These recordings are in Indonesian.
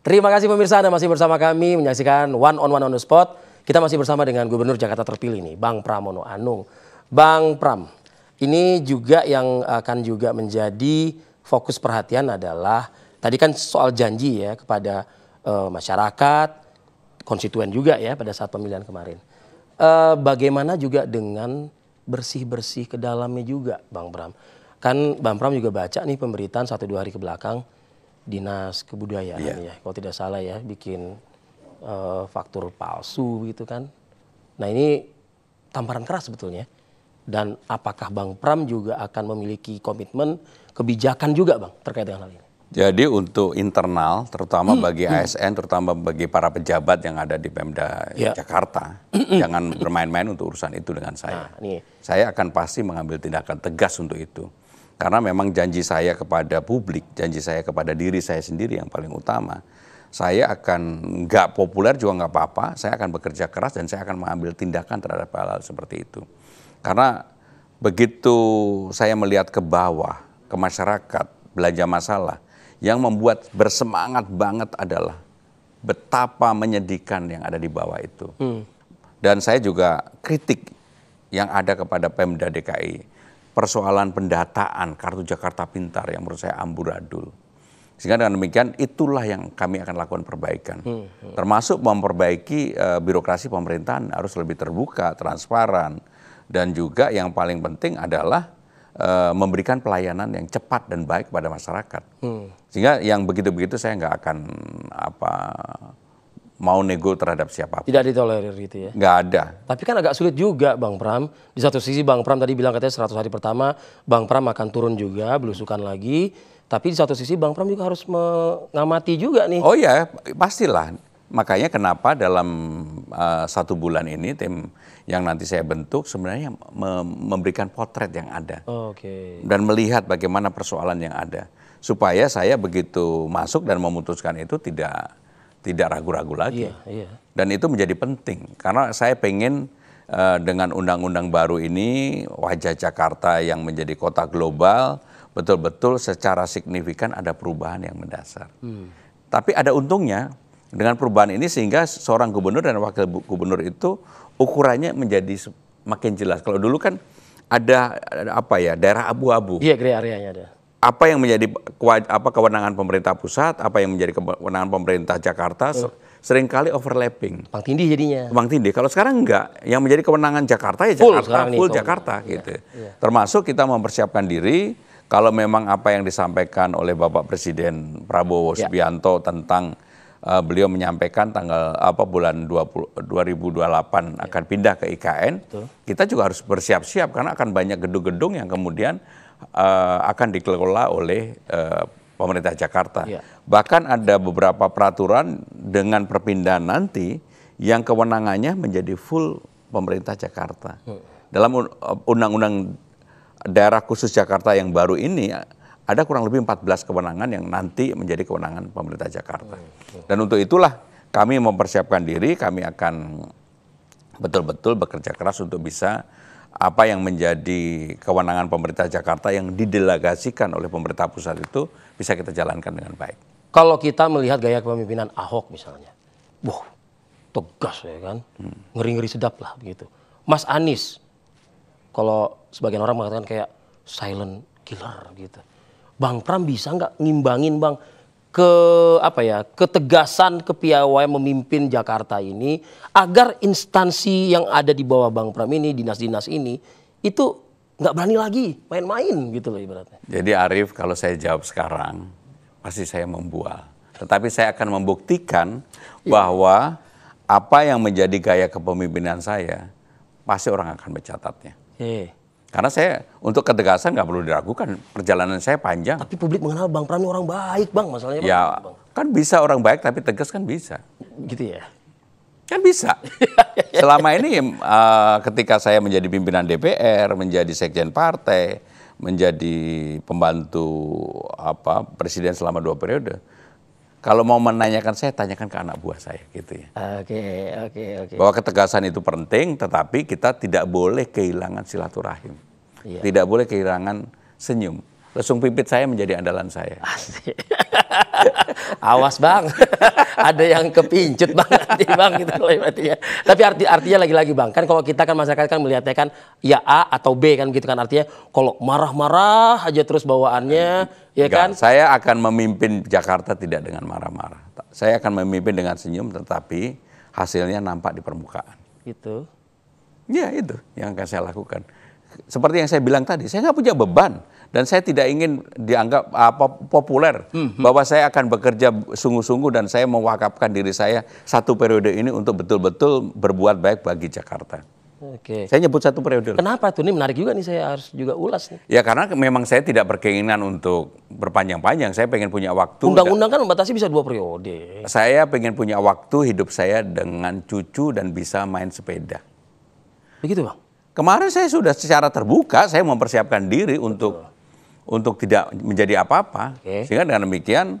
Terima kasih pemirsa, Anda masih bersama kami menyaksikan One on the Spot. Kita masih bersama dengan Gubernur Jakarta terpilih nih, Bang Pramono Anung. Bang Pram, ini juga yang akan juga menjadi fokus perhatian adalah tadi kan soal janji ya kepada masyarakat, konstituen juga ya pada saat pemilihan kemarin. Bagaimana juga dengan bersih-bersih ke dalamnya juga, Bang Pram. Kan Bang Pram juga baca nih pemberitaan 1-2 hari ke belakang Dinas Kebudayaan ya, kalau tidak salah ya, bikin faktur palsu gitu kan. Nah ini tamparan keras sebetulnya. Dan apakah Bang Pram juga akan memiliki komitmen kebijakan juga Bang terkait dengan hal ini? Jadi untuk internal, terutama bagi ASN, terutama bagi para pejabat yang ada di Pemda Jakarta, jangan bermain-main untuk urusan itu dengan saya. Saya akan pasti mengambil tindakan tegas untuk itu. Karena memang janji saya kepada publik, janji saya kepada diri saya sendiri yang paling utama. Saya akan nggak populer juga nggak apa-apa, saya akan bekerja keras dan saya akan mengambil tindakan terhadap hal-hal seperti itu. Karena begitu saya melihat ke bawah, ke masyarakat, belanja masalah, yang membuat bersemangat banget adalah betapa menyedihkan yang ada di bawah itu. Dan saya juga kritik yang ada kepada Pemda DKI. Persoalan pendataan Kartu Jakarta Pintar yang menurut saya amburadul. Sehingga dengan demikian itulah yang kami akan lakukan perbaikan. Termasuk memperbaiki birokrasi pemerintahan harus lebih terbuka, transparan. Dan juga yang paling penting adalah memberikan pelayanan yang cepat dan baik kepada masyarakat. Sehingga yang begitu-begitu saya nggak akan mau nego terhadap siapapun. Tidak ditolerir gitu ya? Nggak ada. Tapi kan agak sulit juga Bang Pram. Di satu sisi Bang Pram tadi bilang katanya 100 hari pertama Bang Pram akan turun juga, belusukan lagi. Tapi di satu sisi Bang Pram juga harus mengamati juga nih. Oh ya, pastilah. Makanya kenapa dalam 1 bulan ini tim yang nanti saya bentuk sebenarnya memberikan potret yang ada. Dan melihat bagaimana persoalan yang ada. Supaya saya begitu masuk dan memutuskan itu tidak ragu-ragu lagi. Dan itu menjadi penting. Karena saya pengen dengan undang-undang baru ini, wajah Jakarta yang menjadi kota global, betul-betul secara signifikan ada perubahan yang mendasar. Tapi ada untungnya dengan perubahan ini sehingga seorang gubernur dan wakil gubernur itu ukurannya menjadi makin jelas. Kalau dulu kan ada daerah abu-abu. Iya, gray area-nya ada. Apa yang menjadi kewenangan pemerintah pusat, apa yang menjadi kewenangan pemerintah Jakarta, seringkali overlapping. Tumpang tindih jadinya. Tumpang tindih. Kalau sekarang enggak, yang menjadi kewenangan Jakarta ya Jakarta, full Jakarta gitu. Termasuk kita mempersiapkan diri, kalau memang apa yang disampaikan oleh Bapak Presiden Prabowo Subianto tentang beliau menyampaikan bulan 2028 akan pindah ke IKN, kita juga harus bersiap-siap karena akan banyak gedung-gedung yang kemudian akan dikelola oleh pemerintah Jakarta. Bahkan ada beberapa peraturan dengan perpindahan nanti yang kewenangannya menjadi full pemerintah Jakarta. Dalam undang-undang daerah khusus Jakarta yang baru ini ada kurang lebih 14 kewenangan yang nanti menjadi kewenangan pemerintah Jakarta. Dan untuk itulah kami mempersiapkan diri, kami akan betul-betul bekerja keras untuk bisa apa yang menjadi kewenangan pemerintah Jakarta yang didelegasikan oleh pemerintah pusat itu bisa kita jalankan dengan baik. Kalau kita melihat gaya kepemimpinan Ahok misalnya, tegas ya kan, ngeri-ngeri sedap lah begitu. Mas Anies, kalau sebagian orang mengatakan kayak silent killer gitu. Bang Pram bisa nggak ngimbangin Bang ketegasan kepiawaian memimpin Jakarta ini agar instansi yang ada di bawah Bang Pram ini, dinas-dinas ini itu nggak berani lagi main-main gitu loh ibaratnya. Jadi Arief, kalau saya jawab sekarang pasti saya membual. Tetapi saya akan membuktikan bahwa apa yang menjadi gaya kepemimpinan saya pasti orang akan mencatatnya. Karena saya untuk ketegasan nggak perlu diragukan, perjalanan saya panjang. Tapi publik mengenal Bang Pram ini orang baik Bang, masalahnya ya, Bang. Kan bisa orang baik tapi tegas kan bisa. Gitu ya? Kan bisa. Selama ini ketika saya menjadi pimpinan DPR, menjadi sekjen partai, menjadi pembantu presiden selama 2 periode, kalau mau menanyakan saya, tanyakan ke anak buah saya gitu ya. Oke. Bahwa ketegasan itu penting, tetapi kita tidak boleh kehilangan silaturahim. Tidak boleh kehilangan senyum. lesung pipit saya menjadi andalan saya. Asik. Awas Bang, ada yang kepincut Bang nanti Bang gitu ya. Tapi artinya lagi-lagi Bang, kan kalau kita kan masyarakat kan melihatnya kan ya A atau B kan gitu kan, artinya kalau marah-marah aja terus bawaannya ya kan. Saya akan memimpin Jakarta tidak dengan marah-marah. Saya akan memimpin dengan senyum, tetapi hasilnya nampak di permukaan. Gitu. Ya itu yang akan saya lakukan. Seperti yang saya bilang tadi, saya nggak punya beban. Dan saya tidak ingin dianggap populer, bahwa saya akan bekerja sungguh-sungguh dan saya mewakafkan diri saya 1 periode ini untuk betul-betul berbuat baik bagi Jakarta. Oke. Saya nyebut 1 periode. Kenapa tuh? Ini menarik juga nih, saya harus juga ulas nih. Ya karena memang saya tidak berkeinginan untuk berpanjang-panjang, saya pengen punya waktu. Undang-undang kan membatasi bisa 2 periode. Saya pengen punya waktu hidup saya dengan cucu dan bisa main sepeda. Begitu Bang? Kemarin saya sudah secara terbuka, saya mempersiapkan diri untuk tidak menjadi apa-apa. Sehingga dengan demikian,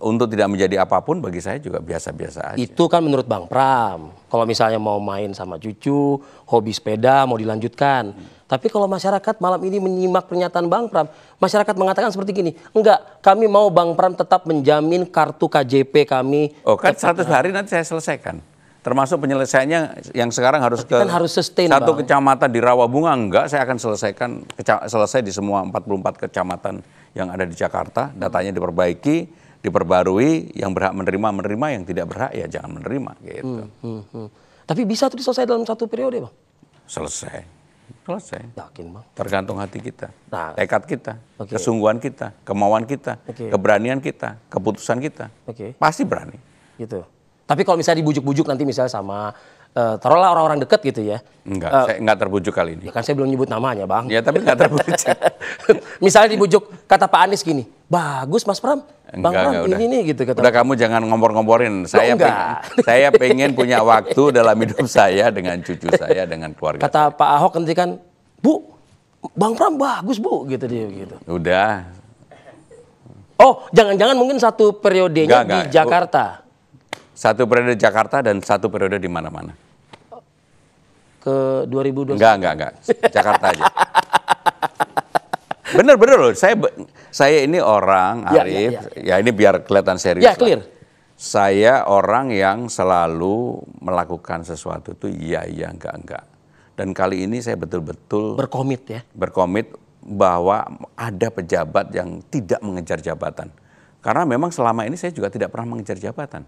untuk tidak menjadi apapun bagi saya juga biasa-biasa aja. Itu kan menurut Bang Pram. Kalau misalnya mau main sama cucu, hobi sepeda mau dilanjutkan. Tapi kalau masyarakat malam ini menyimak pernyataan Bang Pram, masyarakat mengatakan seperti gini, enggak, kami mau Bang Pram tetap menjamin kartu KJP kami. Oh kan 100 hari nanti saya selesaikan. Termasuk penyelesaiannya yang sekarang harus kan harus sustain, satu Bang. Kecamatan di Rawabunga, enggak, saya akan selesai di semua 44 kecamatan yang ada di Jakarta, datanya diperbaiki, diperbarui, yang berhak menerima, yang tidak berhak ya jangan menerima gitu. Tapi bisa tuh diselesaikan dalam 1 periode Bang? Selesai. Yakin Bang? Tergantung hati kita, Nah, tekad kita, kesungguhan kita, kemauan kita, keberanian kita, keputusan kita. Pasti berani. Gitu. Tapi kalau misalnya dibujuk-bujuk nanti misalnya sama taruhlah orang-orang dekat gitu ya. Enggak, saya enggak terbujuk kali ini. Ya kan saya belum nyebut namanya Bang. Ya tapi enggak terbujuk. Misalnya dibujuk kata Pak Anies gini, bagus Mas Pram, Bang Pram ini nih gitu kata. Udah kamu jangan ngompor-ngomporin. Saya pengen punya waktu dalam hidup saya dengan cucu saya, dengan keluarga. Kata Pak Ahok nanti kan, Bu, Bang Pram bagus Bu, gitu dia gitu. Udah. Oh, jangan-jangan mungkin 1 periodenya di Jakarta. 1 periode Jakarta dan 1 periode di mana-mana. Ke 2021? Enggak. Jakarta aja. Bener loh. Saya ini orang, Arif, ya ini biar kelihatan serius. Ya, clear. Saya orang yang selalu melakukan sesuatu itu iya, enggak. Dan kali ini saya betul-betul berkomit ya. Berkomit bahwa ada pejabat yang tidak mengejar jabatan. Karena memang selama ini saya juga tidak pernah mengejar jabatan.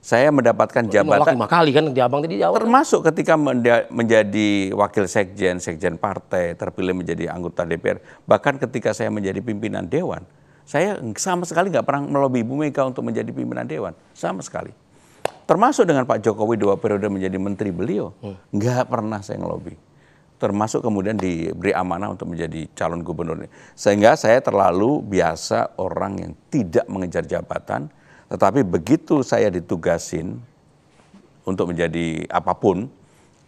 Saya mendapatkan jabatan 5 kali kan di Abang tadi jawab. Termasuk ketika menjadi wakil sekjen partai, terpilih menjadi anggota DPR, bahkan ketika saya menjadi pimpinan dewan, saya sama sekali nggak pernah melobi Ibu Mega untuk menjadi pimpinan dewan, sama sekali. Termasuk dengan Pak Jokowi 2 periode menjadi menteri beliau, nggak pernah saya ngelobi. Termasuk kemudian diberi amanah untuk menjadi calon gubernur. Sehingga saya terlalu biasa orang yang tidak mengejar jabatan. Tetapi begitu saya ditugasin untuk menjadi apapun,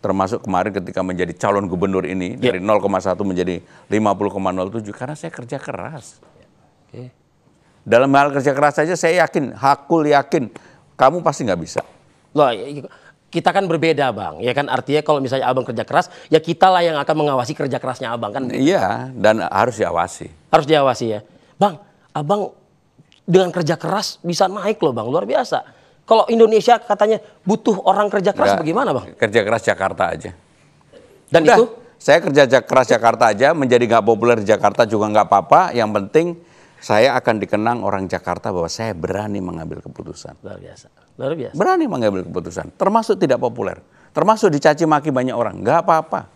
termasuk kemarin ketika menjadi calon gubernur ini, dari 0,1 menjadi 50,07, karena saya kerja keras. Dalam hal kerja keras saja saya yakin, hakul yakin, kamu pasti nggak bisa. Loh, kita kan berbeda Bang, ya kan artinya kalau misalnya Abang kerja keras, ya kita lah yang akan mengawasi kerja kerasnya Abang kan. Iya, dan harus diawasi. Harus diawasi ya. Bang, Abang dengan kerja keras bisa naik loh Bang, luar biasa. Kalau Indonesia katanya butuh orang kerja keras, bagaimana Bang? Kerja keras Jakarta aja. Dan udah, itu? Saya kerja keras Jakarta aja, menjadi nggak populer di Jakarta juga nggak apa-apa. Yang penting saya akan dikenang orang Jakarta bahwa saya berani mengambil keputusan. Luar biasa, luar biasa. Berani mengambil keputusan, termasuk tidak populer. Termasuk dicaci maki banyak orang, nggak apa-apa.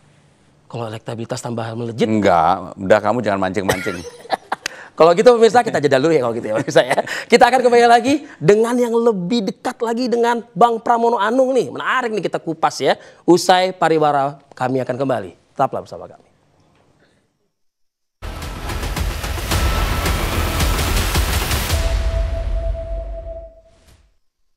Kalau elektabilitas tambahan melejit? Enggak, udah kamu jangan mancing-mancing. Kalau gitu pemirsa kita jeda dulu ya kalau gitu ya pemirsa ya. Kita akan kembali lagi dengan yang lebih dekat lagi dengan Bang Pramono Anung nih. Menarik nih kita kupas ya. Usai pariwara kami akan kembali. Tetaplah bersama kami.